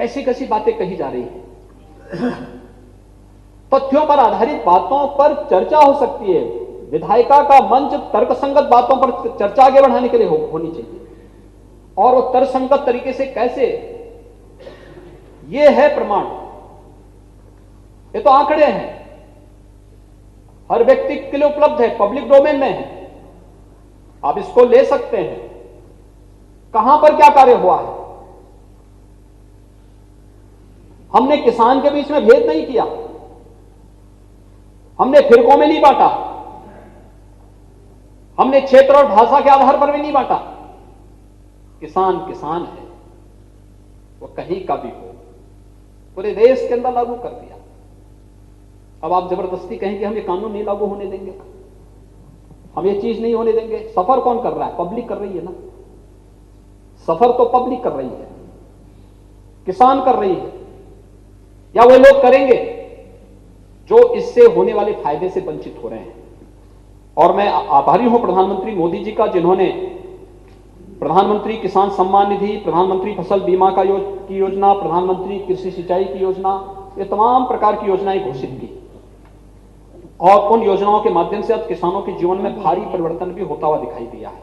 कैसी कैसी बातें कही जा रही हैं। तथ्यों पर आधारित बातों पर चर्चा हो सकती है। विधायिका का मंच तर्कसंगत बातों पर चर्चा आगे बढ़ाने के लिए होनी चाहिए, और वो तर्कसंगत तरीके से कैसे, ये है प्रमाण, ये तो आंकड़े हैं, हर व्यक्ति के लिए उपलब्ध है, पब्लिक डोमेन में है, आप इसको ले सकते हैं। कहां पर क्या कार्य हुआ है? हमने किसान के बीच में भेद नहीं किया, हमने फिरकों में नहीं बांटा, हमने क्षेत्र और भाषा के आधार पर भी नहीं बांटा। किसान किसान है, वो कहीं का भी हो, पूरे देश के अंदर लागू कर दिया। अब आप जबरदस्ती कहें कि हम ये कानून नहीं लागू होने देंगे, हम ये चीज नहीं होने देंगे। सफर कौन कर रहा है? पब्लिक कर रही है ना, सफर तो पब्लिक कर रही है, किसान कर रही है, या वे लोग करेंगे जो इससे होने वाले फायदे से वंचित हो रहे हैं। और मैं आभारी हूं प्रधानमंत्री मोदी जी का, जिन्होंने प्रधानमंत्री किसान सम्मान निधि, प्रधानमंत्री फसल बीमा की योजना, प्रधानमंत्री कृषि सिंचाई की योजना, ये तमाम प्रकार की योजनाएं घोषित की, और उन योजनाओं के माध्यम से अब किसानों के जीवन में भारी परिवर्तन भी होता हुआ दिखाई दिया है,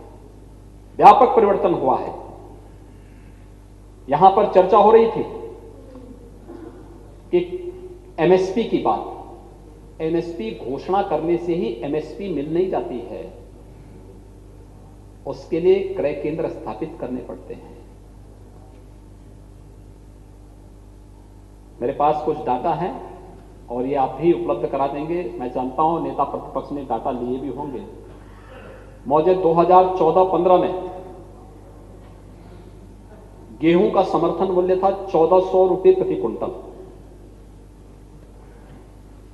व्यापक परिवर्तन हुआ है। यहां पर चर्चा हो रही थी कि एमएसपी की बात, एमएसपी घोषणा करने से ही एमएसपी मिल नहीं जाती है, उसके लिए क्रय केंद्र स्थापित करने पड़ते हैं। मेरे पास कुछ डाटा है और ये आप भी उपलब्ध करा देंगे। मैं जानता हूं नेता प्रतिपक्ष ने डाटा लिए भी होंगे। मौजूद 2014-15 में गेहूं का समर्थन मूल्य था 1400 रुपये प्रति क्विंटल,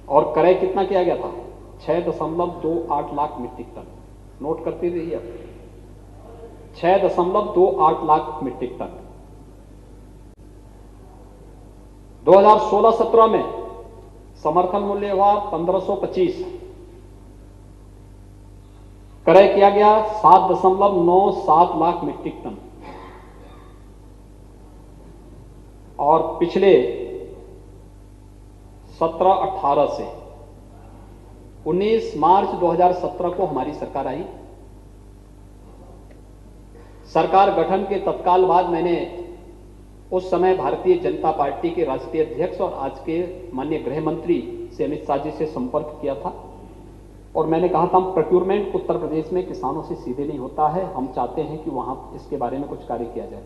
और क्रय कितना किया गया था? 6.28 लाख मीट्रिक टन। नोट करते रहिए, 6.28 लाख मीट्रिक टन। 2016-17 में समर्थन मूल्य हुआ 1525, क्रय किया गया 7.97 लाख मीट्रिक टन। और पिछले 17-18 से 19 मार्च 2017 को हमारी सरकार आई। सरकार गठन के तत्काल बाद मैंने उस समय भारतीय जनता पार्टी के राष्ट्रीय अध्यक्ष और आज के माननीय गृह मंत्री से अमित शाह जी से संपर्क किया था, और मैंने कहा था प्रोक्योरमेंट उत्तर प्रदेश में किसानों से सीधे नहीं होता है, हम चाहते हैं कि वहां इसके बारे में कुछ कार्य किया जाए।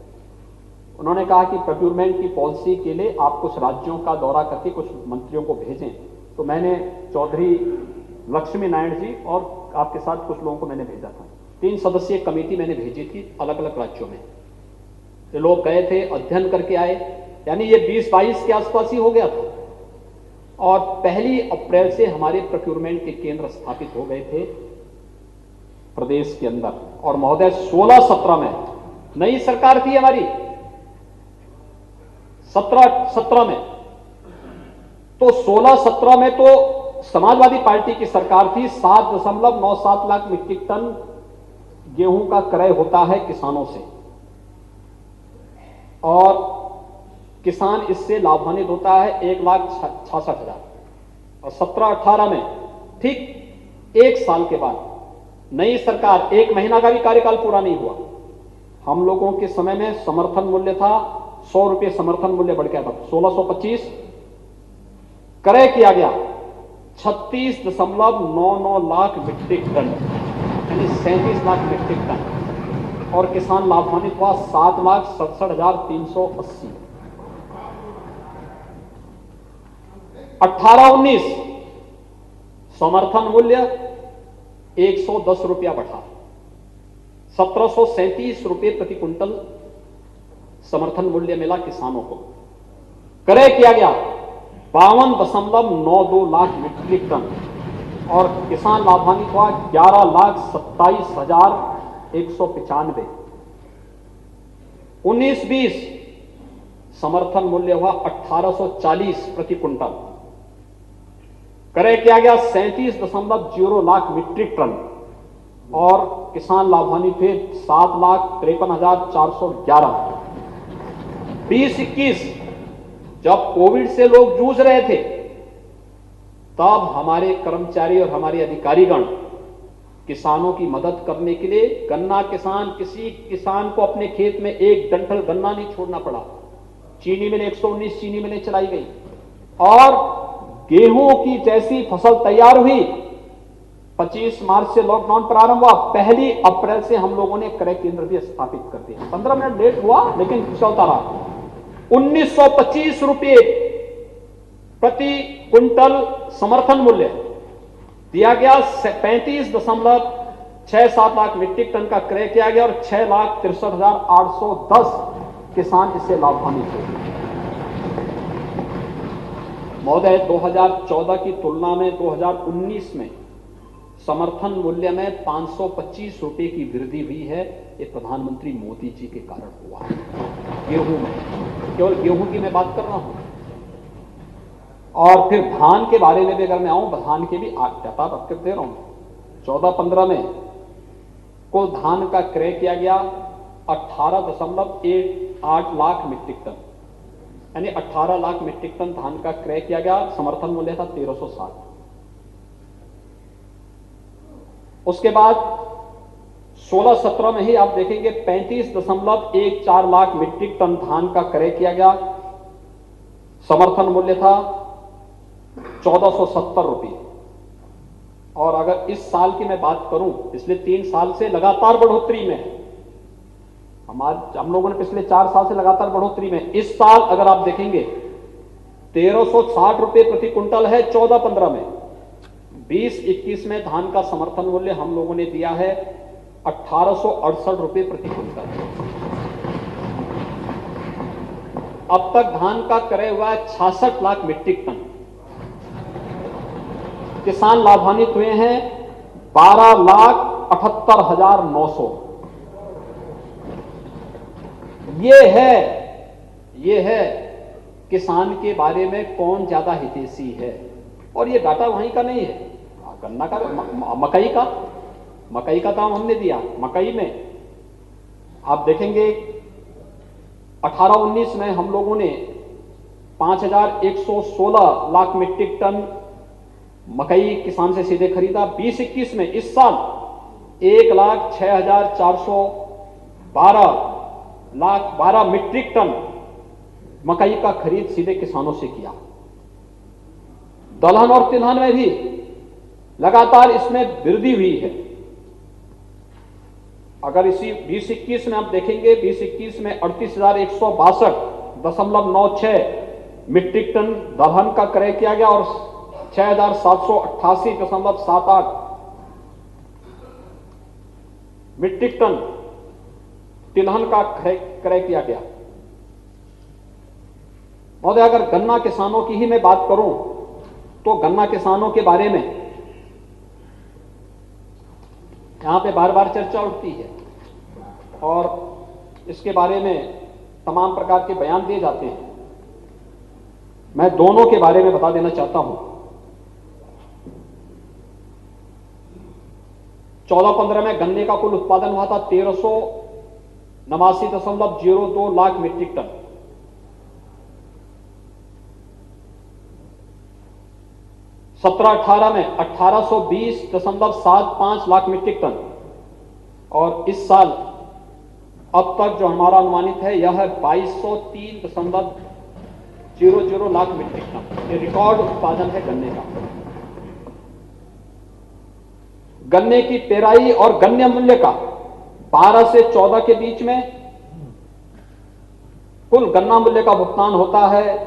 उन्होंने कहा कि प्रोक्योरमेंट की पॉलिसी के लिए आप कुछ राज्यों का दौरा करके कुछ मंत्रियों को भेजें। तो मैंने चौधरी लक्ष्मी नारायण जी और आपके साथ कुछ लोगों को मैंने भेजा था। 3 सदस्यीय कमेटी मैंने भेजी थी अलग अलग राज्यों में। ये लोग गए थे, अध्ययन करके आए, यानी ये 20-22 के आसपास ही हो गया था, और 1 अप्रैल से हमारे प्रोक्योरमेंट के केंद्र स्थापित हो गए थे प्रदेश के अंदर। और महोदय 16-17 में नई सरकार थी हमारी, 17 में, तो 16-17 में तो समाजवादी पार्टी की सरकार थी। 7.97 लाख मीट्रिक टन गेहूं का क्रय होता है किसानों से, और किसान इससे लाभान्वित होता है 1,66,000। और 17-18 में ठीक 1 साल के बाद नई सरकार, 1 महीना का भी कार्यकाल पूरा नहीं हुआ, हम लोगों के समय में समर्थन मूल्य था 100 रुपये, समर्थन मूल्य बढ़ गया था 1625, क्रय किया गया 36.99 लाख मीट्रिक टन, यानी 37 लाख मीट्रिक टन, और किसान लाभान्वित हुआ 7,67,380। 18-19 समर्थन मूल्य 110 रुपया बढ़ा, 1737 रुपये प्रति क्विंटल समर्थन मूल्य मिला किसानों को। क्रय किया गया 52.92 लाख मीट्रिक टन, और किसान लाभान्वित हुआ 11,27,195। 19-20 समर्थन मूल्य हुआ 1840 प्रति क्विंटल, क्रय किया गया 37.0 लाख मीट्रिक टन, और किसान लाभान्वित हुए 7,53,411। 20-21 जब कोविड से लोग जूझ रहे थे, तब हमारे कर्मचारी और हमारे अधिकारीगण किसानों की मदद करने के लिए, गन्ना किसान, किसी किसान को अपने खेत में एक डंठल गन्ना नहीं छोड़ना पड़ा। चीनी मिल 119 चीनी मिलें चलाई गई, और गेहूं की जैसी फसल तैयार हुई, 25 मार्च से लॉकडाउन प्रारंभ हुआ, 1 अप्रैल से हम लोगों ने क्रय केंद्र भी स्थापित कर दिया। 15 मिनट लेट हुआ लेकिन चलता रहा। 1925 रुपये प्रति क्विंटल समर्थन मूल्य दिया गया। 35.67 लाख मीट्रिक टन का क्रय किया गया और 6,63,810 किसान इससे लाभान्वित हुए। महोदय, 2014 की तुलना में 2019 में समर्थन मूल्य में 525 रुपए की वृद्धि हुई है। ये प्रधानमंत्री मोदी जी के कारण हुआ है। गेहूं में, केवल गेहूं की मैं बात कर रहा हूं। और फिर धान के बारे में भी अगर मैं आऊं, धान के भी डाटा रख दे रहा हूं। 14-15 में कुल धान का क्रय किया गया 18.18 लाख मीट्रिक टन, यानी 18 लाख मीट्रिक टन धान का क्रय किया गया। समर्थन मूल्य था 1360। उसके बाद 16-17 में ही आप देखेंगे 35.14 लाख मीट्रिक टन धान का क्रय किया गया। समर्थन मूल्य था 1470 रुपये। और अगर इस साल की मैं बात करूं, पिछले 3 साल से लगातार बढ़ोतरी में है। हम लोगों ने पिछले 4 साल से लगातार बढ़ोतरी में। इस साल अगर आप देखेंगे 1360 रुपये प्रति क्विंटल है 14-15 में। 20-21 में धान का समर्थन मूल्य हम लोगों ने दिया है 1868 रुपये प्रति क्विंटल। अब तक धान का क्रय हुआ है 66 लाख मीट्रिक टन। किसान लाभान्वित हुए हैं 12,78,900। ये है किसान के बारे में कौन ज्यादा हितैषी है। और ये डाटा वहीं का नहीं है, गन्ना का, मकई का दाम हमने दिया। मकई में आप देखेंगे 18-19 में हम लोगों ने 5,116 लाख मीट्रिक टन मकई किसान से सीधे खरीदा। 20-21 में इस साल 1,06,412 मीट्रिक टन मकई का खरीद सीधे किसानों से किया। दलहन और तिलहन में भी लगातार इसमें वृद्धि हुई है। अगर इसी 20-21 में आप देखेंगे, 20-21 में 38,162.96 मीट्रिक टन दलहन का क्रय किया गया और 6,788.78 मीट्रिक टन तिलहन का क्रय किया गया। महोदय, अगर गन्ना किसानों की ही मैं बात करूं तो गन्ना किसानों के बारे में यहां पे बार बार चर्चा उठती है और इसके बारे में तमाम प्रकार के बयान दिए जाते हैं। मैं दोनों के बारे में बता देना चाहता हूं। 14-15 में गन्ने का कुल उत्पादन हुआ था 1389.02 लाख मीट्रिक टन। 17-18 में 1820.75 लाख मीट्रिक टन। और इस साल अब तक जो हमारा अनुमानित है यह है 2203.00 लाख मीट्रिक टन। ये रिकॉर्ड उत्पादन है गन्ने का। गन्ने की पेराई और गन्ने मूल्य का 12 से 14 के बीच में कुल गन्ना मूल्य का भुगतान होता है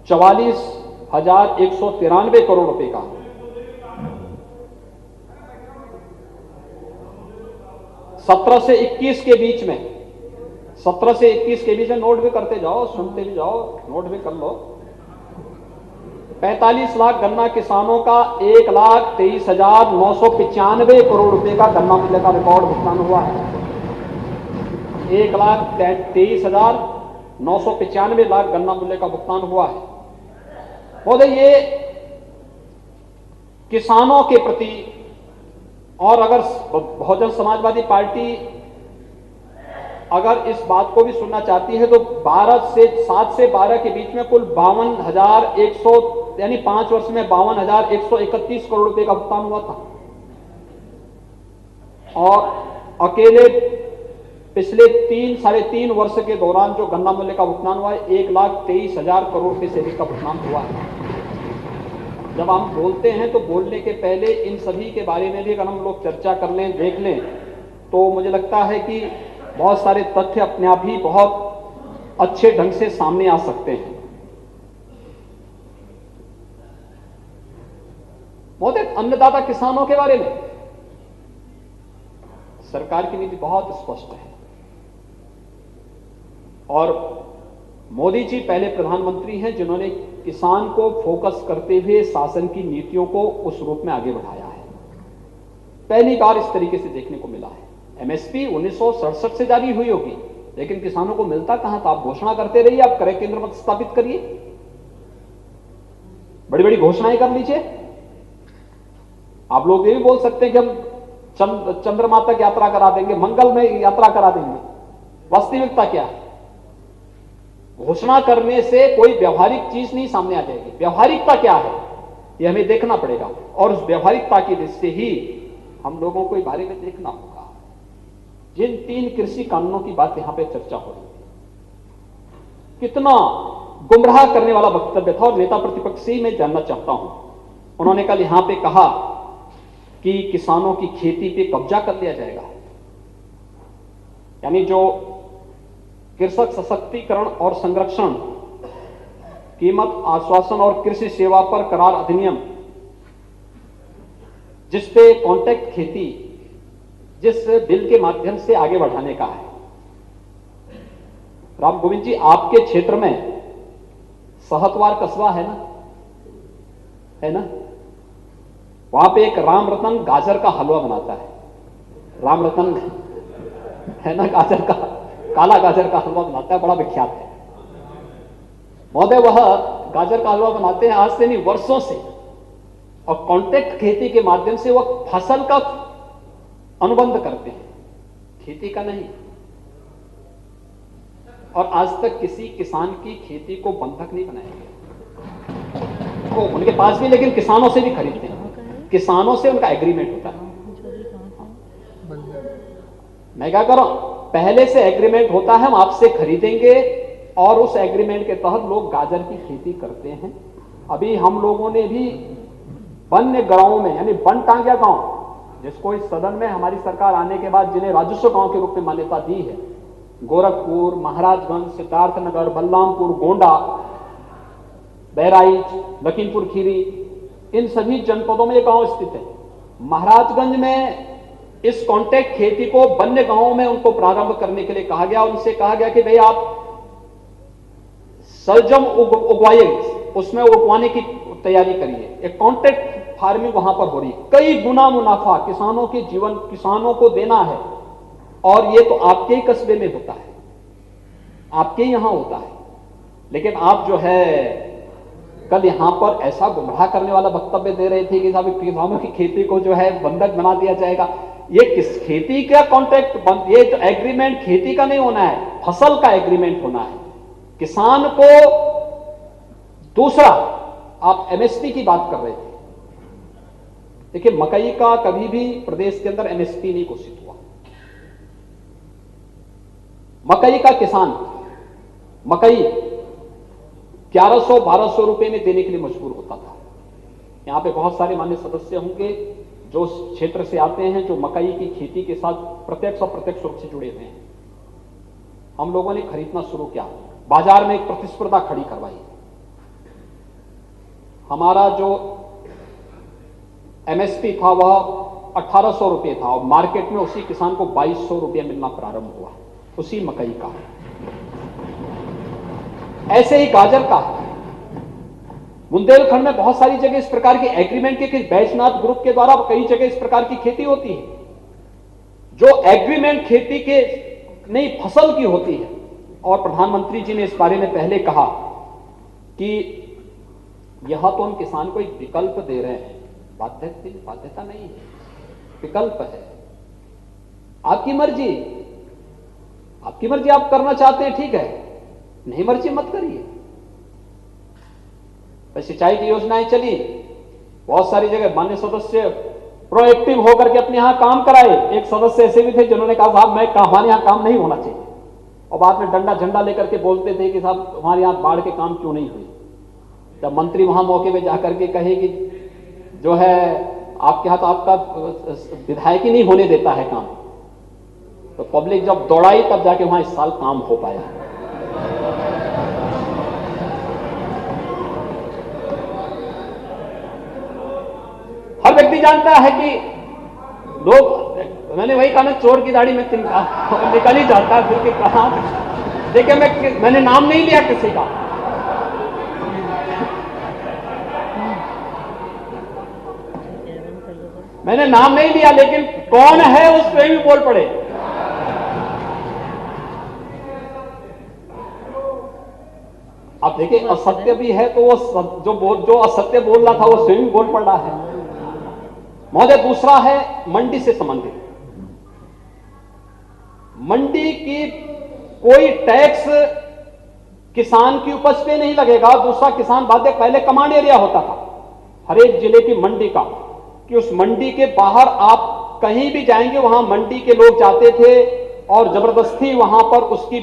44,193 करोड़ रुपए का। 17 से 21 के बीच में, 17 से 21 के बीच में नोट भी करते जाओ, सुनते भी जाओ, नोट भी कर लो। 45 लाख गन्ना किसानों का 1,23,995 करोड़ रुपए का गन्ना मूल्य का रिकॉर्ड भुगतान हुआ है। 1,23,995 लाख गन्ना मूल्य का भुगतान हुआ है। महोदय, ये किसानों के प्रति, और अगर बहुजन समाजवादी पार्टी अगर इस बात को भी सुनना चाहती है तो 7 से 12 के बीच में कुल 52,100 यानी 5 वर्ष में 52,131 करोड़ रुपए का भुगतान हुआ था। और अकेले पिछले 3-3.5 वर्ष के दौरान जो गन्ना मूल्य का भुगतान हुआ है 1,23,000 करोड़ रुपए से अधिक का भुगतान हुआ है। जब हम बोलते हैं तो बोलने के पहले इन सभी के बारे में भी अगर हम लोग चर्चा कर लें, देख लें, तो मुझे लगता है कि बहुत सारे तथ्य अपने आप ही बहुत अच्छे ढंग से सामने आ सकते हैं। महोदय, अन्नदाता किसानों के बारे में सरकार की नीति बहुत स्पष्ट है और मोदी जी पहले प्रधानमंत्री हैं जिन्होंने किसान को फोकस करते हुए शासन की नीतियों को उस रूप में आगे बढ़ाया है। पहली बार इस तरीके से देखने को मिला है। एमएसपी 1967 से जारी हुई होगी, लेकिन किसानों को मिलता कहां था? आप घोषणा करते रहिए, आप क्रय केंद्र मत स्थापित करिए, बड़ी बड़ी घोषणाएं कर लीजिए। आप लोग ये भी बोल सकते हैं कि हम चंद्रमा तक यात्रा करा देंगे, मंगल में यात्रा करा देंगे। वास्तविकता क्या है? घोषणा करने से कोई व्यवहारिक चीज नहीं सामने आ जाएगी। व्यवहारिकता क्या है यह हमें देखना पड़ेगा और उस व्यवहारिकता की दृष्टि से ही हम लोगों को इस बारे में देखना होगा। जिन 3 कृषि कानूनों की बात यहां पे चर्चा हो रही है, कितना गुमराह करने वाला वक्तव्य था। और नेता प्रतिपक्ष से मैं जानना चाहता हूं, उन्होंने कल यहां पे कहा कि किसानों की खेती पे कब्जा कर लिया जाएगा, यानी जो कृषक सशक्तिकरण और संरक्षण, कीमत आश्वासन और कृषि सेवा पर करार अधिनियम, जिसपे कॉन्ट्रैक्ट खेती, जिस बिल के माध्यम से आगे बढ़ाने का है। राम गोविंद जी, आपके क्षेत्र में सहतवार कस्बा है ना? है ना? वहां पे एक राम रतन गाजर का हलवा बनाता है। राम रतन है ना, गाजर का, काला गाजर का हलवा बनाता है, बड़ा विख्यात है महोदय। वह गाजर का हलवा बनाते हैं आज से नहीं, वर्षों से, और कॉन्ट्रैक्ट खेती के माध्यम से वह फसल का अनुबंध करते हैं, खेती का नहीं। और आज तक किसी किसान की खेती को बंधक नहीं बनाया गया। तो उनके पास भी, लेकिन किसानों से भी खरीदते हैं, किसानों से उनका एग्रीमेंट होता है। मैं क्या कर रहा हूं, पहले से एग्रीमेंट होता है, हम आपसे खरीदेंगे और उस एग्रीमेंट के तहत लोग गाजर की खेती करते हैं। अभी हम लोगों ने भी वन्य गांवों में, यानी वन टांगिया गांव, जिसको इस सदन में हमारी सरकार आने के बाद जिन्हें राजस्व गांव के रूप में मान्यता दी है, गोरखपुर, महाराजगंज, सिद्धार्थनगर, बलरामपुर, गोंडा, बहराइच, लखीमपुर खीरी, इन सभी जनपदों में ये गांव स्थित है। महाराजगंज में इस कॉन्ट्रैक्ट खेती को वन्य गांवों में उनको प्रारंभ करने के लिए कहा गया। उनसे कहा गया कि भाई आप सलजम उगवाइए, उसमें उगवाने की तैयारी करिए। एक कॉन्ट्रैक्ट फार्मिंग वहां पर हो रही है, कई गुना मुनाफा किसानों के जीवन, किसानों को देना है। और ये तो आपके ही कस्बे में होता है, आपके यहां होता है, लेकिन आप जो है कल यहां पर ऐसा गुमराह करने वाला वक्तव्य दे रहे थे कि साहब किसानों की खेती को जो है बंधक बना दिया जाएगा। ये किस खेती का कॉन्ट्रैक्ट, ये जो एग्रीमेंट खेती का नहीं होना है, फसल का एग्रीमेंट होना है। किसान को दूसरा, आप एमएसपी की बात कर रहे थे, देखिए मकई का कभी भी प्रदेश के अंदर एमएसपी नहीं घोषित हुआ। मकई का किसान मकई 1100-1200 रुपए में देने के लिए मजबूर होता था। यहां पे बहुत सारे मान्य सदस्य होंगे जो उस क्षेत्र से आते हैं, जो मकई की खेती के साथ प्रत्यक्ष और अप्रत्यक्ष रूप से जुड़े हुए हैं। हम लोगों ने खरीदना शुरू किया, बाजार में एक प्रतिस्पर्धा खड़ी करवाई। हमारा जो एमएसपी था वह 1800 रुपए था और मार्केट में उसी किसान को 2200 रुपए मिलना प्रारंभ हुआ, उसी मकई का। ऐसे ही गाजर का बुंदेलखंड में बहुत सारी जगह इस प्रकार की एग्रीमेंट के, बैजनाथ ग्रुप के द्वारा कई जगह इस प्रकार की खेती होती है जो एग्रीमेंट खेती के नई फसल की होती है। और प्रधानमंत्री जी ने इस बारे में पहले कहा कि यह तो हम किसान को एक विकल्प दे रहे हैं, बाध्यता नहीं है, विकल्प है, आपकी मर्जी। आपकी मर्जी, आप करना चाहते हैं ठीक है, नहीं मर्जी मत करिए। सिंचाई की योजनाएं चली, बहुत सारी जगह मान्य सदस्य प्रोएक्टिव होकर के अपने यहां काम कराए। एक सदस्य ऐसे भी थे जिन्होंने कहा साहब मैं हमारे यहां काम नहीं होना चाहिए, और बाद में डंडा झंडा लेकर के बोलते थे कि साहब हमारे यहां बाढ़ के काम क्यों नहीं हुई। जब मंत्री वहां मौके पे जाकर के कहे कि जो है आपके यहां तो आपका विधायक ही नहीं होने देता है काम, तो पब्लिक जब दौड़ाई तब जाके वहां इस साल काम हो पाया। हर व्यक्ति जानता है कि लोग, मैंने वही कहा ना, चोर की दाढ़ी में निकल ही जाता है, फिर कि कहा। देखिए मैंने नाम नहीं लिया किसी का, मैंने नाम नहीं लिया, लेकिन कौन है उस पे भी बोल पड़े। अब देखिए असत्य भी है तो वो जो असत्य बोल रहा था वो स्वयं बोल पड़ रहा है। महोदय, दूसरा है मंडी से संबंधित। मंडी की कोई टैक्स किसान की उपज पे नहीं लगेगा। दूसरा, किसान बाध्य, पहले कमांड एरिया होता था हर एक जिले की मंडी का, कि उस मंडी के बाहर आप कहीं भी जाएंगे वहां मंडी के लोग जाते थे और जबरदस्ती वहां पर उसकी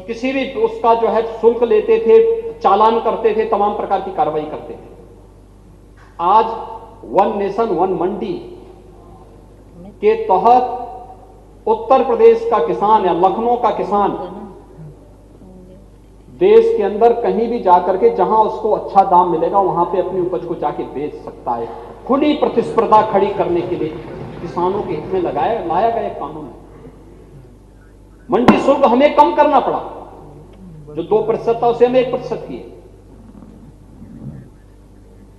किसी भी उसका जो है शुल्क लेते थे, चालान करते थे, तमाम प्रकार की कार्रवाई करते थे। आज वन नेशन वन मंडी के तहत उत्तर प्रदेश का किसान या लखनऊ का किसान देश के अंदर कहीं भी जाकर के जहां उसको अच्छा दाम मिलेगा वहां पे अपनी उपज को जाके बेच सकता है। खुली प्रतिस्पर्धा खड़ी करने के लिए किसानों के हित में लाया गया एक कानून है। मंडी शुल्क हमें कम करना पड़ा, जो 2% था उसे हमें 1% किए।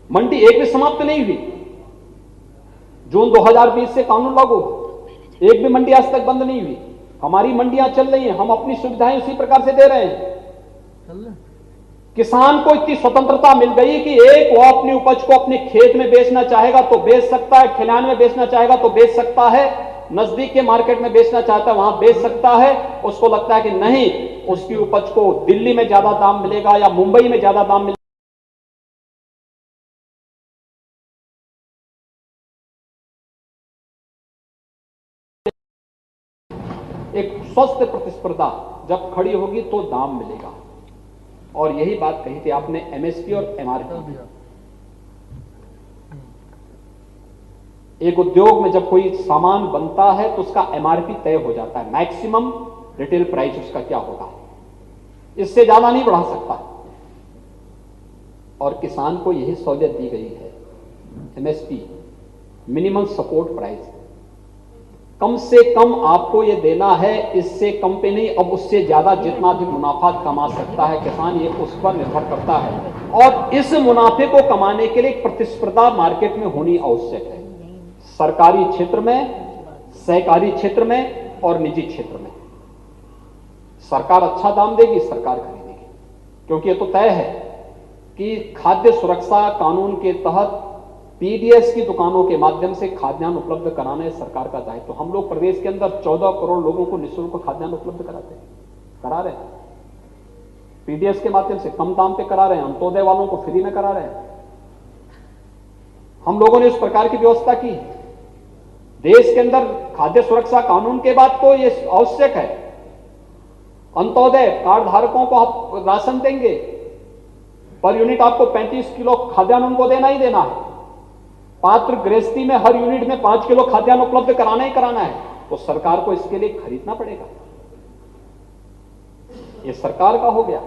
मंडी एक भी समाप्त नहीं हुई। जून 2020 से कानून लागू, एक भी मंडी आज तक बंद नहीं हुई। हमारी मंडियां चल रही हैं, हम अपनी सुविधाएं उसी प्रकार से दे रहे हैं। किसान को इतनी स्वतंत्रता मिल गई कि एक वो अपनी उपज को अपने खेत में बेचना चाहेगा तो बेच सकता है, खलिहान में बेचना चाहेगा तो बेच सकता है, नजदीक के मार्केट में बेचना चाहता है वहां बेच सकता है। उसको लगता है कि नहीं, उसकी उपज को दिल्ली में ज्यादा दाम मिलेगा या मुंबई में ज्यादा दाम मिलेगा, एक स्वस्थ प्रतिस्पर्धा जब खड़ी होगी तो दाम मिलेगा। और यही बात कही थी आपने एमएसपी और एमआरपी। एक उद्योग में जब कोई सामान बनता है तो उसका एमआरपी तय हो जाता है, मैक्सिमम रिटेल प्राइस उसका क्या होगा, इससे ज्यादा नहीं बढ़ा सकता। और किसान को यही सहूलियत दी गई है, एमएसपी, मिनिमम सपोर्ट प्राइस। कम से कम आपको यह देना है, इससे कम पे नहीं। अब उससे ज्यादा जितना अधिक मुनाफा कमा सकता है किसान, ये उस पर निर्भर करता है। और इस मुनाफे को कमाने के लिए प्रतिस्पर्धा मार्केट में होनी आवश्यक है, सरकारी क्षेत्र में, सहकारी क्षेत्र में और निजी क्षेत्र में। सरकार अच्छा दाम देगी, सरकार खरीदेगी, क्योंकि यह तो तय है कि खाद्य सुरक्षा कानून के तहत पीडीएस की दुकानों के माध्यम से खाद्यान्न उपलब्ध कराना है सरकार का दायित्व। तो हम लोग प्रदेश के अंदर 14 करोड़ लोगों को निःशुल्क खाद्यान्न उपलब्ध करा रहे हैं। पीडीएस के माध्यम से कम दाम पे करा रहे हैं, अंत्योदय वालों को फ्री में करा रहे हैं। हम लोगों ने उस प्रकार की व्यवस्था की। देश के अंदर खाद्य सुरक्षा कानून के बाद तो यह आवश्यक है, अंत्योदय कार्ड धारकों को आप राशन देंगे, पर यूनिट आपको 35 किलो खाद्यान्न उनको देना ही देना है। पात्र गृहस्थी में हर यूनिट में 5 किलो खाद्यान्न उपलब्ध कराना ही कराना है, तो सरकार को इसके लिए खरीदना पड़ेगा। यह सरकार का हो गया।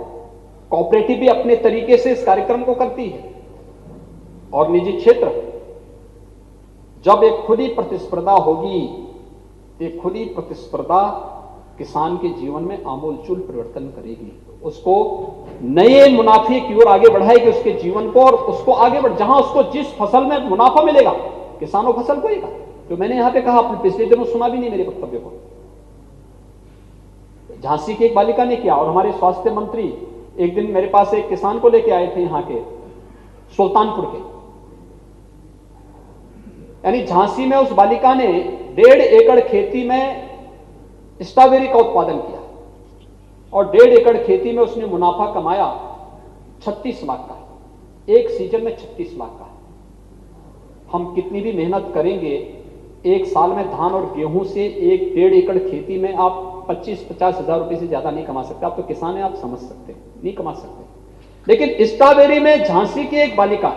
कोऑपरेटिव भी अपने तरीके से इस कार्यक्रम को करती है। और निजी क्षेत्र, जब एक खुली प्रतिस्पर्धा होगी, एक खुली प्रतिस्पर्धा किसान के जीवन में आमूलचूल परिवर्तन करेगी, उसको नए मुनाफे की ओर आगे बढ़ाएगी उसके जीवन को, और उसको आगे बढ़, जहां उसको जिस फसल में मुनाफा मिलेगा किसान वो फसल बोएगा। जो मैंने यहां पे कहा, आपने पिछले दिनों सुना भी नहीं मेरे वक्तव्य को, झांसी की एक बालिका ने किया। और हमारे स्वास्थ्य मंत्री एक दिन मेरे पास एक किसान को लेके आए थे यहां के सुल्तानपुर के, यानी झांसी में उस बालिका ने 1.5 एकड़ खेती में स्ट्रॉबेरी का उत्पादन किया और 1.5 एकड़ खेती में उसने मुनाफा कमाया 36 लाख का, एक सीजन में 36 लाख का। हम कितनी भी मेहनत करेंगे, एक साल में धान और गेहूं से 1.5 एकड़ खेती में आप 25-50 हजार रुपए से ज्यादा नहीं कमा सकते। आप तो किसान हैं, आप समझ सकते हैं, नहीं कमा सकते। लेकिन स्ट्रॉबेरी में झांसी की एक बालिका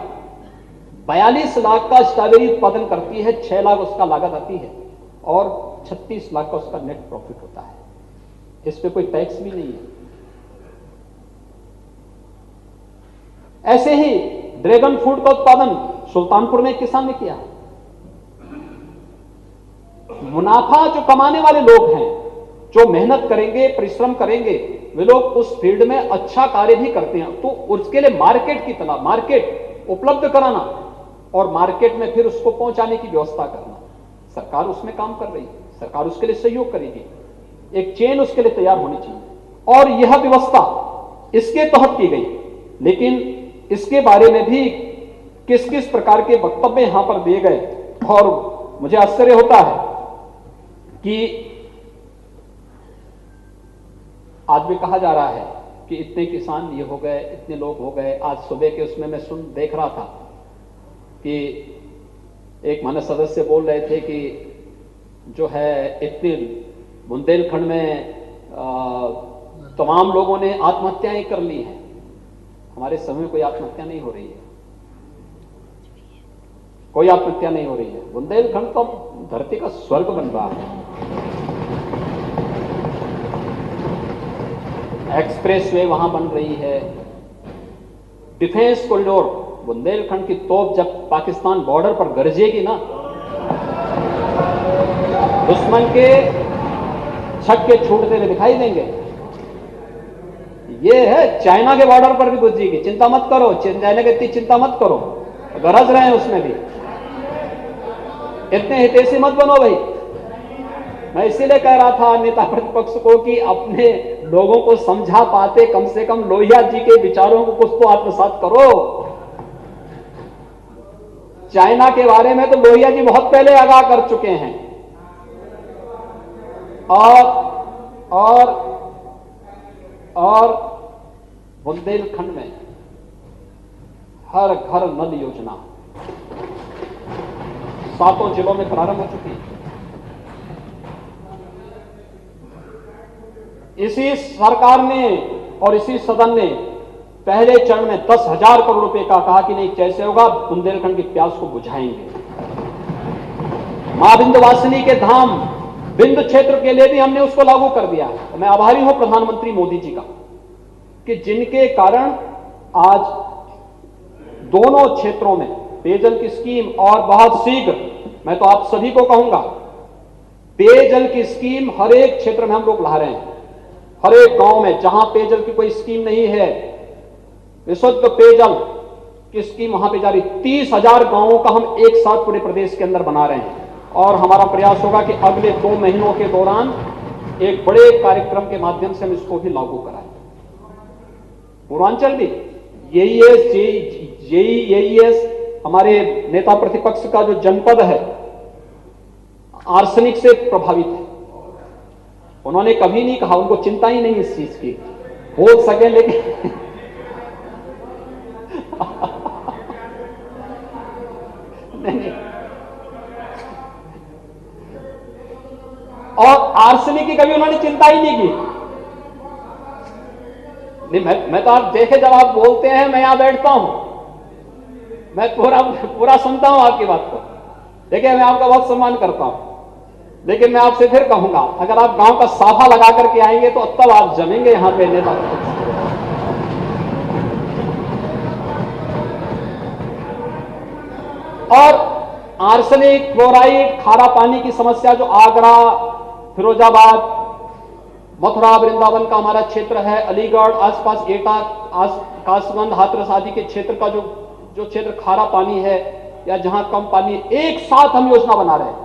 42 लाख का स्ट्रॉबेरी उत्पादन करती है, 6 लाख उसका लागत आती है और 36 लाख का उसका नेट प्रॉफिट होता है। इस पे कोई टैक्स भी नहीं है। ऐसे ही ड्रैगन फ्रूट का उत्पादन सुल्तानपुर में एक किसान ने किया। मुनाफा जो कमाने वाले लोग हैं, जो मेहनत करेंगे, परिश्रम करेंगे, वे लोग उस फील्ड में अच्छा कार्य भी करते हैं। तो उसके लिए मार्केट की तलाश, मार्केट उपलब्ध कराना और मार्केट में फिर उसको पहुंचाने की व्यवस्था करना, सरकार उसमें काम कर रही है, सरकार उसके लिए सहयोग करेगी। एक चेन उसके लिए तैयार होनी चाहिए और यह व्यवस्था इसके तहत की गई। लेकिन इसके बारे में भी किस किस प्रकार के वक्तव्य यहां पर दिए गए और मुझे आश्चर्य होता है कि आज भी कहा जा रहा है कि इतने किसान ये हो गए, इतने लोग हो गए। आज सुबह के उसमें मैं देख रहा था कि एक मानव सदस्य बोल रहे थे कि जो है इतने बुंदेलखंड में तमाम लोगों ने आत्महत्याएं कर ली हैं। हमारे समय में कोई आत्महत्या नहीं हो रही है, कोई आत्महत्या नहीं हो रही है। बुंदेलखंड तो धरती का स्वर्ग बन रहा है। एक्सप्रेसवे वहां बन रही है, डिफेंस कॉरिडोर। बुंदेलखंड की तोप जब पाकिस्तान बॉर्डर पर गरजेगी ना, दुश्मन के छक्के छूटते हुए दिखाई देंगे। ये है चाइना के बॉर्डर पर भी गुजरेगी, चिंता मत करो, चाइना की इतनी चिंता मत करो, गरज रहे हैं उसमें भी। इतने हितैषी मत बनो भाई। मैं इसीलिए कह रहा था नेता प्रतिपक्ष को कि अपने लोगों को समझा पाते, कम से कम लोहिया जी के विचारों को कुछ तो आत्मसात करो। चाइना के बारे में तो लोहिया जी बहुत पहले आगाह कर चुके हैं और बुंदेलखंड में हर घर नल योजना 7 जिलों में प्रारंभ हो चुकी है। इसी सरकार ने और इसी सदन ने पहले चरण में 10,000 करोड़ रुपए का कहा कि नहीं, कैसे होगा, बुंदेलखंड की प्यास को बुझाएंगे। मां विंध्यवासिनी के धाम विंध्य क्षेत्र के लिए भी हमने उसको लागू कर दिया है। और मैं आभारी हूं प्रधानमंत्री मोदी जी का कि जिनके कारण आज दोनों क्षेत्रों में पेयजल की स्कीम, और बहुत शीघ्र मैं तो आप सभी को कहूंगा, पेयजल की स्कीम हर एक क्षेत्र में हम लोग ला रहे हैं। हर एक गांव में जहां पेयजल की कोई स्कीम नहीं है, विशुद्ध पेयजल की स्कीम वहां पे जारी। 30,000 गांवों का हम एक साथ पूरे प्रदेश के अंदर बना रहे हैं और हमारा प्रयास होगा कि अगले 2 महीनों के दौरान एक बड़े कार्यक्रम के माध्यम से हम इसको भी लागू कराएं। पूर्वांचल भी जेईएस हमारे नेता प्रतिपक्ष का जो जनपद है आर्सेनिक से प्रभावित है। उन्होंने कभी नहीं कहा, उनको चिंता ही नहीं इस चीज की, हो सके लेकिन नहीं। और आर्सेनिक की कभी उन्होंने चिंता ही नहीं की। नहीं, मैं तो आप देखे जब आप बोलते हैं, मैं यहां बैठता हूं, मैं पूरा सुनता हूं आपकी बात को। देखिए, मैं आपका बहुत सम्मान करता हूं, लेकिन मैं आपसे फिर कहूंगा, अगर आप गांव का साफा लगा करके आएंगे तो तब आप जमेंगे यहां पे नेता। और आर्सेनिक, फ्लोराइड, खारा पानी की समस्या जो आगरा, फिरोजाबाद, मथुरा, वृंदावन का हमारा क्षेत्र है, अलीगढ़, आसपास एटा, कासगंज, हाथरस आदि के क्षेत्र का जो क्षेत्र खारा पानी है या जहां कम पानी, एक साथ हम योजना बना रहे हैं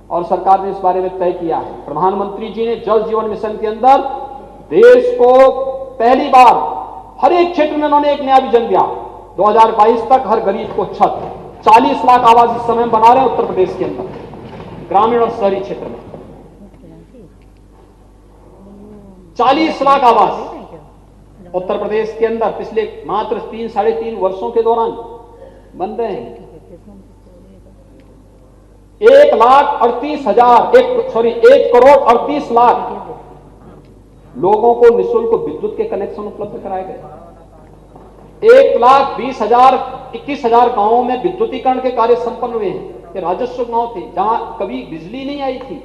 और सरकार ने इस बारे में तय किया है। प्रधानमंत्री जी ने जल जीवन मिशन के अंदर देश को पहली बार हर एक क्षेत्र में उन्होंने एक नया विजन दिया। 2022 तक हर गरीब को छत, 40 लाख आवास इस समय बना रहे हैं उत्तर प्रदेश के अंदर, ग्रामीण और शहरी क्षेत्र में। 40 लाख आवास उत्तर प्रदेश के अंदर पिछले मात्र 3-3.5 वर्षों के दौरान बन रहे हैं। 1,38,000 लोगों को निःशुल्क विद्युत के कनेक्शन उपलब्ध कराए गए। 1,20,000-21,000 गांवों में विद्युतीकरण के कार्य संपन्न हुए हैं। ये राजस्व गांव थे जहां कभी बिजली नहीं आई थी,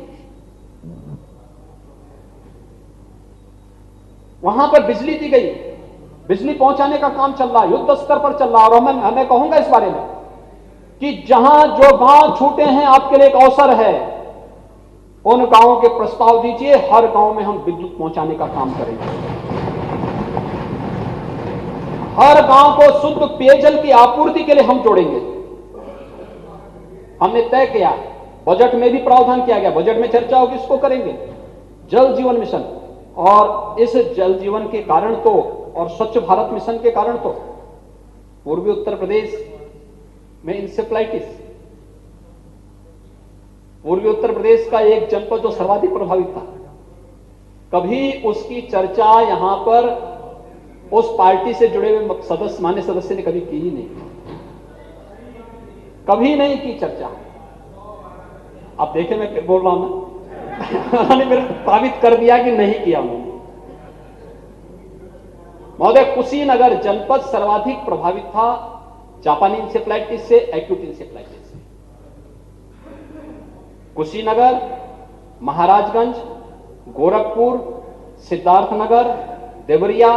वहां पर बिजली दी गई, बिजली पहुंचाने का काम चल रहा है, युद्ध स्तर पर चल रहा है। और मैं कहूंगा इस बारे में कि जहां जो गांव छूटे हैं, आपके लिए एक अवसर है, उन गांवों के प्रस्ताव दीजिए, हर गांव में हम विद्युत पहुंचाने का काम करेंगे। हर गांव को शुद्ध पेयजल की आपूर्ति के लिए हम जोड़ेंगे। हमने तय किया, बजट में भी प्रावधान किया गया, बजट में चर्चा होगी, इसको करेंगे। जल जीवन मिशन, और इस जल जीवन के कारण तो, और स्वच्छ भारत मिशन के कारण तो पूर्वी उत्तर प्रदेश में इंसेफ्लाइटिस, पूर्वी उत्तर प्रदेश का एक जनपद जो सर्वाधिक प्रभावित था, कभी उसकी चर्चा यहां पर उस पार्टी से जुड़े हुए सदस्य, मान्य सदस्य ने कभी की ही नहीं, कभी नहीं की चर्चा। आप देखें, मैं फिर बोल रहा हूं ना, उन्होंने मेरे साबित कर दिया कि नहीं किया उन्होंने। महोदय, कुशीनगर जनपद सर्वाधिक प्रभावित था जापानी इंसेफ्लाइटिस से, एक्यूट इंसेफ्लाइटिस से। कुशीनगर, महाराजगंज, गोरखपुर, सिद्धार्थनगर, देवरिया,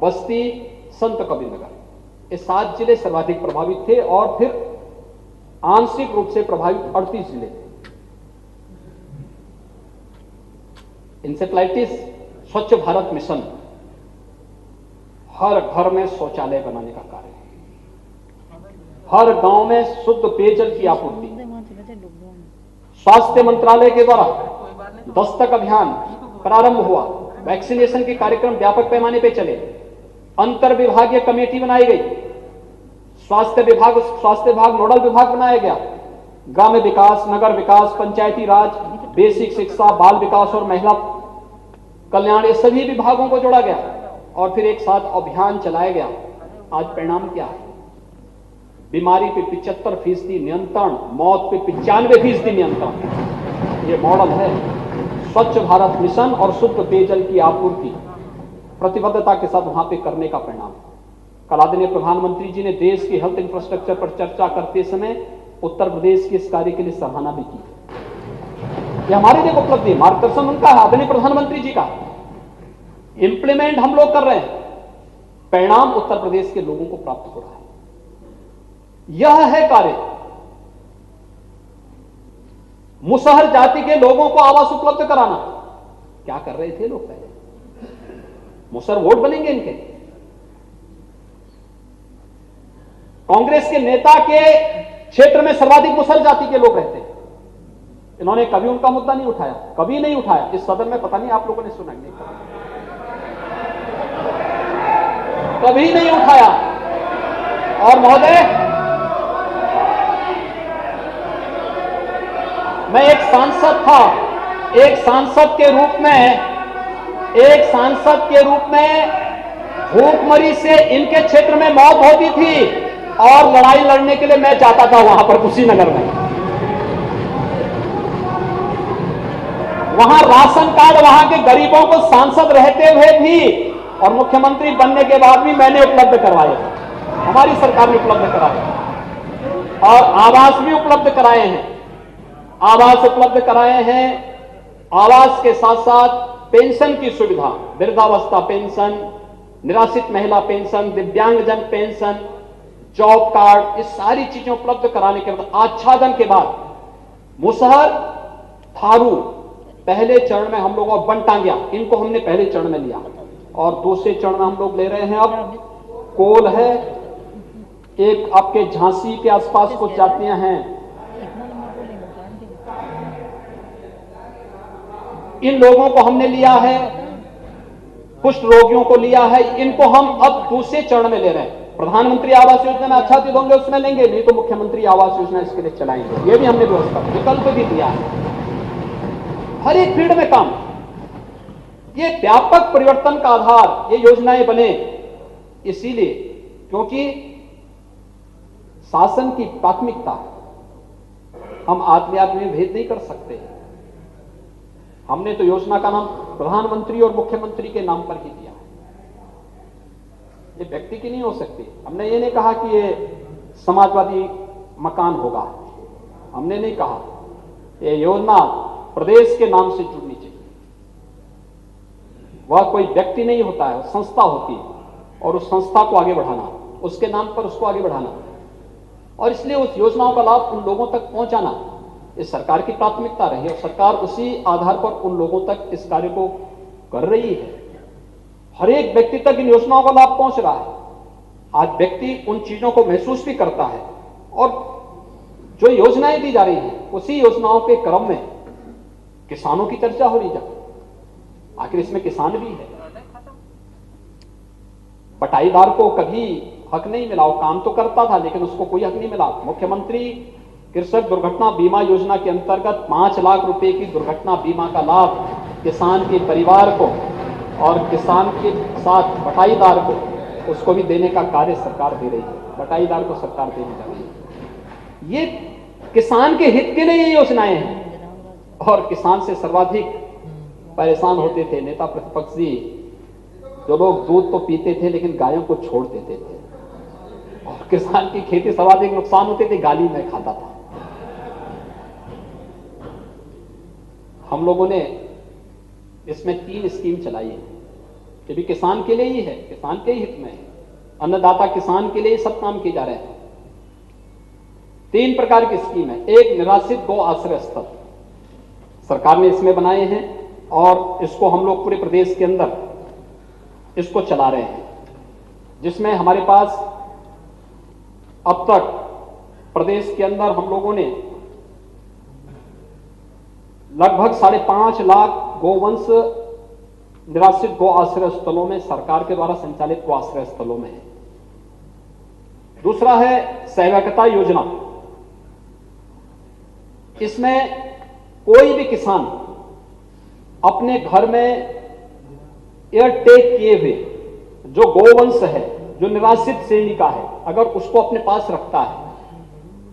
बस्ती, संत कबीरनगर, ये 7 जिले सर्वाधिक प्रभावित थे, और फिर आंशिक रूप से प्रभावित 38 जिले थे। इंसेफ्लाइटिस, स्वच्छ भारत मिशन, हर घर में शौचालय बनाने का कार्य, हर गांव में शुद्ध पेयजल की आपूर्ति। स्वास्थ्य मंत्रालय के द्वारा दस्तक अभियान प्रारंभ हुआ, वैक्सीनेशन के कार्यक्रम व्यापक पैमाने पर चले, अंतर विभागीय कमेटी बनाई गई, स्वास्थ्य विभाग नोडल विभाग बनाया गया, ग्राम्य विकास, नगर विकास, पंचायती राज, बेसिक शिक्षा, बाल विकास और महिला कल्याण, ये सभी विभागों को जोड़ा गया, और फिर एक साथ अभियान चलाया गया। आज परिणाम क्या है? बीमारी पे 75% नियंत्रण, मौत पे 95% नियंत्रण। ये मॉडल है स्वच्छ भारत मिशन और शुद्ध पेयजल की आपूर्ति प्रतिबद्धता के साथ वहां पे करने का परिणाम। कल आदरणीय प्रधानमंत्री जी ने देश की हेल्थ इंफ्रास्ट्रक्चर पर चर्चा करते समय उत्तर प्रदेश के इस कार्य के लिए सराहना भी की। यह हमारी देखो उपलब्धि, मार्गदर्शन उनका है, आदरणीय प्रधानमंत्री जी का, इंप्लीमेंट हम लोग कर रहे हैं, परिणाम उत्तर प्रदेश के लोगों को प्राप्त हो रहा है। यह है कार्य। मुसहर जाति के लोगों को आवास उपलब्ध कराना, क्या कर रहे थे लोग पहले? मुसहर वोट बनेंगे इनके। कांग्रेस के नेता के क्षेत्र में सर्वाधिक मुसहर जाति के लोग रहते हैं, इन्होंने कभी उनका मुद्दा नहीं उठाया, कभी नहीं उठाया। इस सदन में पता नहीं आप लोगों ने सुना नहीं, कभी नहीं उठाया। और महोदय, मैं एक सांसद था, एक सांसद के रूप में भूखमरी से इनके क्षेत्र में मौत होती थी, और लड़ाई लड़ने के लिए मैं जाता था वहां पर कुशीनगर में। वहां राशन कार्ड वहां के गरीबों को सांसद रहते हुए भी और मुख्यमंत्री बनने के बाद भी मैंने उपलब्ध करवाए थे, हमारी सरकार ने उपलब्ध कराए, और आवास भी उपलब्ध कराए हैं। आवास उपलब्ध कराए हैं, आवास के साथ साथ पेंशन की सुविधा, वृद्धावस्था पेंशन, निराश्रित महिला पेंशन, दिव्यांगजन पेंशन, जॉब कार्ड, इस सारी चीजें उपलब्ध कराने के बाद, आच्छादन के बाद, मुसहर, थारू पहले चरण में हम लोग, और बनटांगिया, इनको हमने पहले चरण में लिया, और दूसरे चरण में हम लोग ले रहे हैं। अब कोल है, एक आपके झांसी के आसपास कुछ जातियां हैं, इन लोगों को हमने लिया है, कुष्ठ रोगियों को लिया है, इनको हम अब दूसरे चरण में ले रहे हैं। प्रधानमंत्री आवास योजना में आच्छादित होंगे उसमें लेंगे, नहीं तो मुख्यमंत्री आवास योजना इसके लिए चलाएंगे, ये भी हमने व्यवस्था विकल्प भी दिया है। हर एक फील्ड में काम, ये व्यापक परिवर्तन का आधार ये योजनाएं बने इसीलिए क्योंकि शासन की प्राथमिकता हम आदमी में भेद नहीं कर सकते। हमने तो योजना का नाम प्रधानमंत्री और मुख्यमंत्री के नाम पर ही दिया है, ये व्यक्ति की नहीं हो सकती। हमने ये नहीं कहा कि ये समाजवादी मकान होगा, हमने नहीं कहा। ये योजना प्रदेश के नाम से जुड़नी चाहिए। वह कोई व्यक्ति नहीं होता है, संस्था होती है और उस संस्था को आगे बढ़ाना, उसके नाम पर उसको आगे बढ़ाना और इसलिए उस योजनाओं का लाभ उन लोगों तक पहुंचाना इस सरकार की प्राथमिकता रही और सरकार उसी आधार पर उन लोगों तक इस कार्य को कर रही है। हर एक व्यक्ति तक इन योजनाओं का लाभ पहुंच रहा है। आज व्यक्ति उन चीजों को महसूस भी करता है और जो योजनाएं दी जा रही हैं उसी योजनाओं के क्रम में किसानों की चर्चा हो रही है। आखिर इसमें किसान भी है। बटाईदार को कभी हक नहीं मिला, वो काम तो करता था लेकिन उसको कोई हक नहीं मिला। मुख्यमंत्री कृषक दुर्घटना बीमा योजना के अंतर्गत 5 लाख रुपए की दुर्घटना बीमा का लाभ किसान के परिवार को और किसान के साथ बटाईदार को उसको भी देने का कार्य सरकार दे रही है। बटाईदार को सरकार देने जा रही है। ये किसान के हित के लिए ये योजनाएं हैं और किसान से सर्वाधिक परेशान होते थे नेता प्रतिपक्ष जी, जो लोग दूध तो पीते थे लेकिन गायों को छोड़ देते थे और किसान की खेती सर्वाधिक नुकसान होते थे, गाली मैं खाता था। हम लोगों ने इसमें 3 स्कीम चलाई है, ये भी किसान के लिए ही है, किसान के ही हित में है। अन्नदाता किसान के लिए सब काम किए जा रहे हैं। 3 प्रकार की स्कीम है। एक निराश्रित गौ आश्रय स्थल सरकार ने इसमें बनाए हैं और इसको हम लोग पूरे प्रदेश के अंदर इसको चला रहे हैं, जिसमें हमारे पास अब तक प्रदेश के अंदर हम लोगों ने लगभग 5.5 लाख गोवंश निराश्रित गो आश्रय स्थलों में सरकार के द्वारा संचालित गो आश्रय स्थलों में है। दूसरा है सहभागिता योजना। इसमें कोई भी किसान अपने घर में एयरटेक किए हुए जो गोवंश है, जो निराश्रित श्रेणी का है, अगर उसको अपने पास रखता है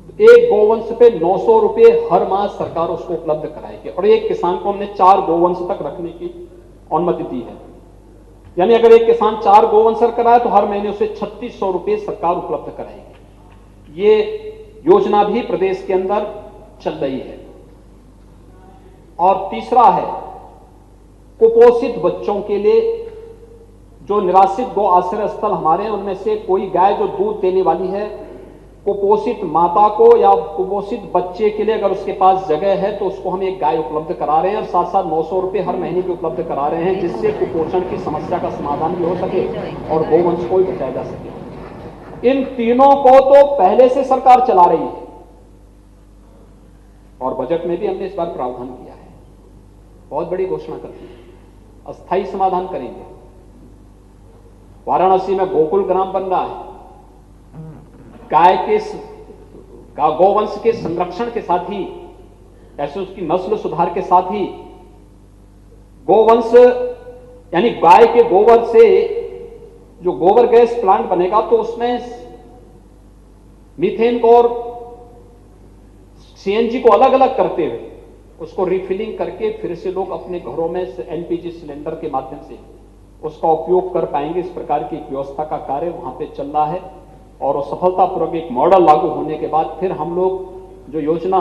तो एक गोवंश पे 900 रुपए हर माह सरकार उसको उपलब्ध कराएगी और एक किसान को हमने 4 गोवंश तक रखने की अनुमति दी है। यानी अगर एक किसान 4 गोवंश कराए तो हर महीने उसे 3600 रुपए सरकार उपलब्ध कराएगी। ये योजना भी प्रदेश के अंदर चल रही है। और तीसरा है कुपोषित बच्चों के लिए जो निराश्रित गो आश्रय स्थल हमारे हैं, उनमें से कोई गाय जो दूध देने वाली है, कुपोषित माता को या कुपोषित बच्चे के लिए अगर उसके पास जगह है तो उसको हम एक गाय उपलब्ध करा रहे हैं और साथ साथ 900 रुपए हर महीने के उपलब्ध करा रहे हैं, जिससे कुपोषण की समस्या का समाधान भी हो सके और गोवंश को भी बचाया जा सके। इन तीनों को तो पहले से सरकार चला रही है और बजट में भी हमने इस बार प्रावधान किया है। बहुत बड़ी घोषणा करती है, अस्थायी समाधान करेंगे। वाराणसी में गोकुल ग्राम बन रहा है। गाय के गोवंश के संरक्षण के साथ ही, ऐसे उसकी नस्ल सुधार के साथ ही गोवंश यानी गाय के गोबर से जो गोबर गैस प्लांट बनेगा तो उसमें मीथेन को और सीएनजी को अलग अलग करते हुए उसको रिफिलिंग करके फिर से लोग अपने घरों में एलपीजी सिलेंडर के माध्यम से उसका उपयोग कर पाएंगे। इस प्रकार की व्यवस्था का कार्य वहां पे चल रहा है और सफलतापूर्वक एक मॉडल लागू होने के बाद फिर हम लोग जो योजना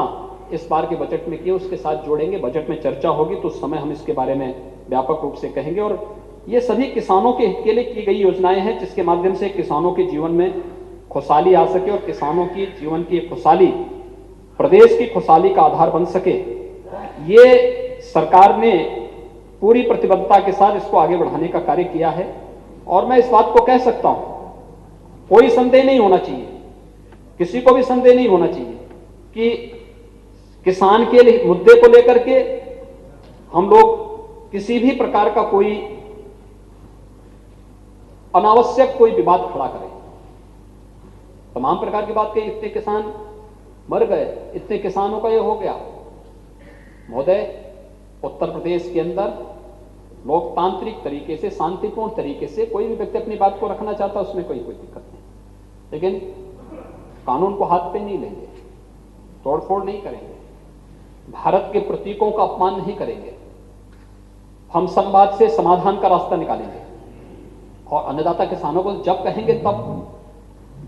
इस बार के बजट में की उसके साथ जोड़ेंगे। बजट में चर्चा होगी तो उस समय हम इसके बारे में व्यापक रूप से कहेंगे। और ये सभी किसानों के हित के लिए की गई योजनाएं हैं जिसके माध्यम से किसानों के जीवन में खुशहाली आ सके और किसानों की जीवन की खुशहाली प्रदेश की खुशहाली का आधार बन सके। ये सरकार ने पूरी प्रतिबद्धता के साथ इसको आगे बढ़ाने का कार्य किया है और मैं इस बात को कह सकता हूं, कोई संदेह नहीं होना चाहिए, किसी को भी संदेह नहीं होना चाहिए कि किसान के मुद्दे को लेकर के हम लोग किसी भी प्रकार का कोई अनावश्यक कोई विवाद खड़ा करें। तमाम प्रकार की बात कही, इतने किसान मर गए, इतने किसानों का ये हो गया। महोदय, उत्तर प्रदेश के अंदर लोकतांत्रिक तरीके से, शांतिपूर्ण तरीके से कोई भी व्यक्ति अपनी बात को रखना चाहता है, उसमें कोई दिक्कत नहीं। लेकिन कानून को हाथ पे नहीं लेंगे, तोड़फोड़ नहीं करेंगे, भारत के प्रतीकों का अपमान नहीं करेंगे। हम संवाद से समाधान का रास्ता निकालेंगे और अन्नदाता किसानों को जब कहेंगे तब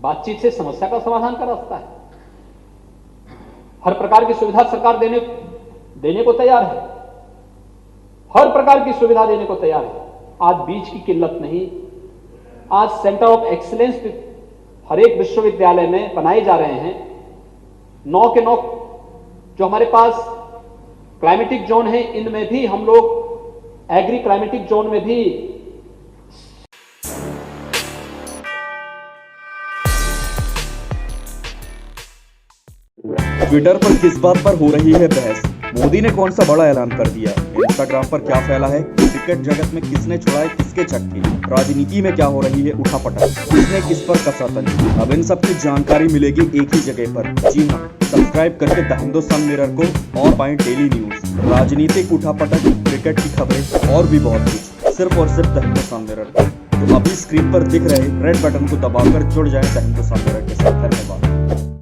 बातचीत से समस्या का समाधान का रास्ता है। हर प्रकार की सुविधा सरकार देने को तैयार है, हर प्रकार की सुविधा देने को तैयार है। आज बीज की किल्लत नहीं, आज सेंटर ऑफ एक्सीलेंस हर एक विश्वविद्यालय में बनाए जा रहे हैं। 9 के 9 जो हमारे पास क्लाइमेटिक जोन है, इनमें भी हम लोग एग्री क्लाइमेटिक जोन में भी ट्विटर पर किस बात पर हो रही है बहस? मोदी ने कौन सा बड़ा ऐलान कर दिया? इंस्टाग्राम पर क्या फैला है? क्रिकेट जगत में किसने छुड़ाए किसके छक्के? राजनीति में क्या हो रही है उठापटक? किसने किस पर कसा तंज? अब इन सब की जानकारी मिलेगी एक ही जगह पर। जी हाँ, सब्सक्राइब करके द हिंदुस्तान मिरर को और पाएं डेली न्यूज, राजनीतिक उठापटक, क्रिकेट की खबरें और भी बहुत कुछ, सिर्फ और सिर्फ द हिंदुस्तान मिरर। तो अभी स्क्रीन पर दिख रहे रेड बटन को दबाकर जुड़ जाए द हिंदुस्तान मिरर के साथ। धन्यवाद।